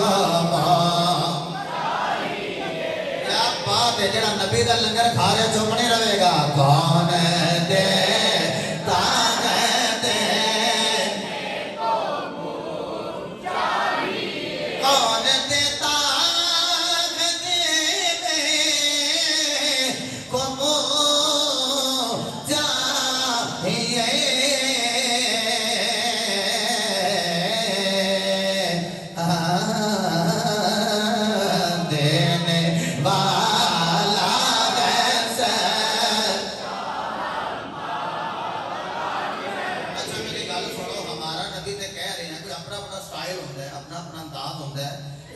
کو کیا بات ہے جڑا نبی دا لنگر کھا رہے چپ نہیں رہے گا کون دے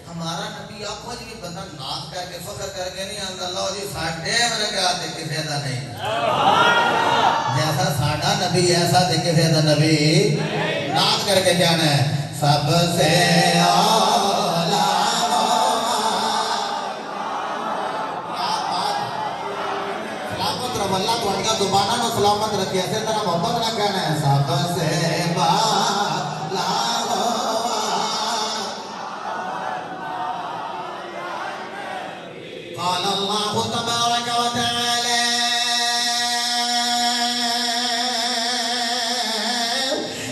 ہمارا نبی آخو جی بندہ ناز کر کے فخر کر کے نہیں آتا اللہ جی ساڑھے ورگا تے کسے دا نہیں جیسا ساڑھا نبی ایسا تے کسے دا نبی ناز کر کے جانا ہے سب سے اولا سلامت رب اللہ تو انگا زبانہ نو سلامت رکھے ایسے طرح محبت نہ کہنا ہے سب سے بالا قال الله تبارك وتعالى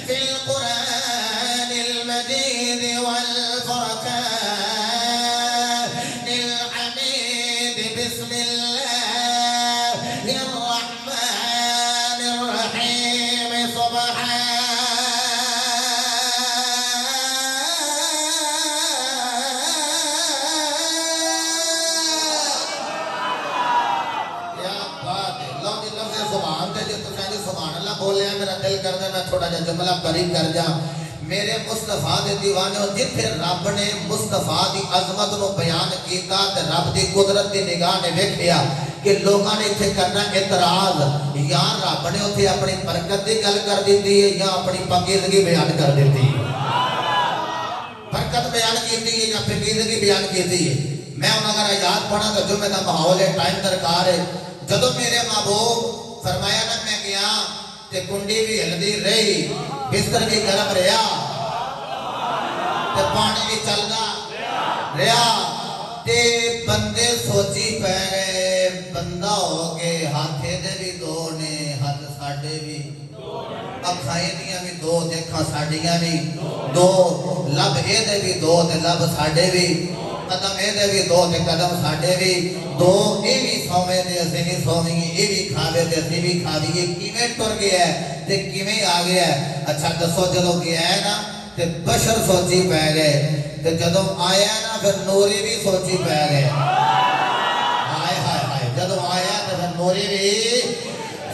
في القرآن المجيد والفرقان الحميد بسم الله الرحمن الرحيم سبحان بولے ہیں میرا دل کر دے میں تھوڑا جا جملہ پری کر جا میرے مصطفیٰ دے دیوانے ہو جتھے رب نے مصطفیٰ دی عظمت نو بیان کیتا تے رب دی قدرت دی نگاہ نے ویکھیا کہ لوگاں نے اتھے کرنا اعتراض یا رب نے اتھے اپنی برکت دی گل کر دیتی ہے یا اپنی پاکیزگی بیان کر دیتی ہے برکت بیان کیتی ہے یا پاکیزگی بیان کیتی ہے میں انہاں اگر یاد پڑھا تو جمعہ دا ماحول ہے ٹائم درکار ہے جدو میرے محبوب فرمایا نا میں گیا تے کنڈی بھی ہلدی رہی بستر بھی گرم رہا تے پانی بھی چلدا رہا تے بندے سوچی پہ گئے بندہ ہو کے ہاتھے دے بھی دو نے ہاتھ ساڑھے بھی اکھائیں دیاں بھی دو دیکھاں ساڑھیاں بھی دو لب اے دے بھی دو تے لب ساڑھے بھی قدم اے دے بھی دو تے قدم ساڑھے بھی دو اے بھی سومے دے اسے بھی سومیں گے اے بھی کھاوے دے اسے بھی کھاوے گے کیویں ٹر گیا ہے تے کیویں آ گیا ہے اچھا دسو جدو گیا ہے نا تے بشر سوچی پہ گئے تے جدو آیا ہے نا پھر نوری بھی سوچی پہ گئے ہائے ہائے ہائے جدو آیا تے پھر نوری بھی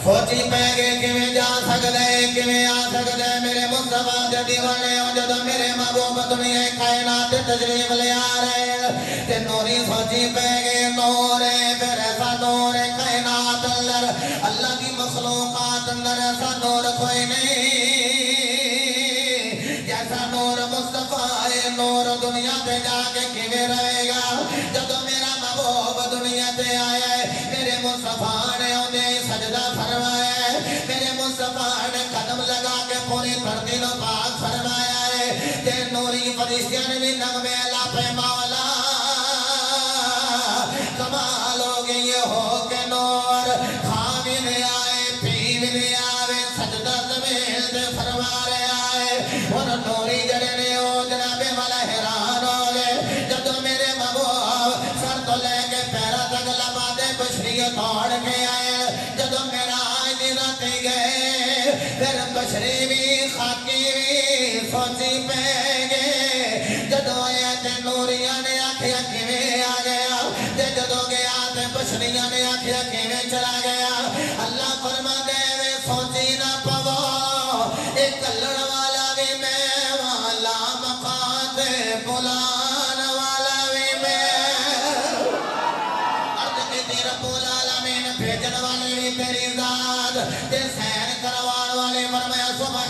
سوچی پہ گئے کیویں جا سکتا ہے کیویں آ سکتا ہے میرے مصطفیٰ دے دیوانے ہو جدو میرے محبوب دنیا کائنات تشریف لے آ رہے تے نوری سوچی پہ گئے نور پھر ایسا نور کائنات اندر اللہ کی مخلوقات اندر ایسا نور کوئی نہیں جیسا نور مصطفیٰ نور دنیا پہ جا کے کیویں رہے گا جدو میرا محبوب دنیا پہ آیا ہے میرے مصطفیٰ نے انہیں سجدہ فرمایا ہے میرے مصطفیٰ نے قدم لگا کے پوری دھرتی کو پاک فرمایا ہے تے نوری فرشتیاں نے بھی نغمے اللہ پہ مولا کمال ہو گئی ہو کے نور کھا بھی نہیں آئے پی بھی نہیں آئے سجدہ زمین سے فرما رہے آئے ان نوری جڑے نے ہو جناب والا حیران ہو گئے جدو میرے محبوب سر تو لے کے پیرا تک لبا دے بشری توڑ کے آئے جدو میرا آئی دی راتی گئے پھر بشری بھی خاکی بھی سوچی پہ گئے جدو آیا تے نوریاں نے آکھیا کیویں آ گیا تے جدو گیا تے بشریاں نے آکھیا کیویں چلا گیا اللہ فرما دے وے سوچی نہ پو ایک کلڑ والا بھی میں والا مقات بلان والا بھی میں عرض کی تیر رب العالمین بھیجن والی بھی تیری ذات تے سین کروان والے فرمایا سبحان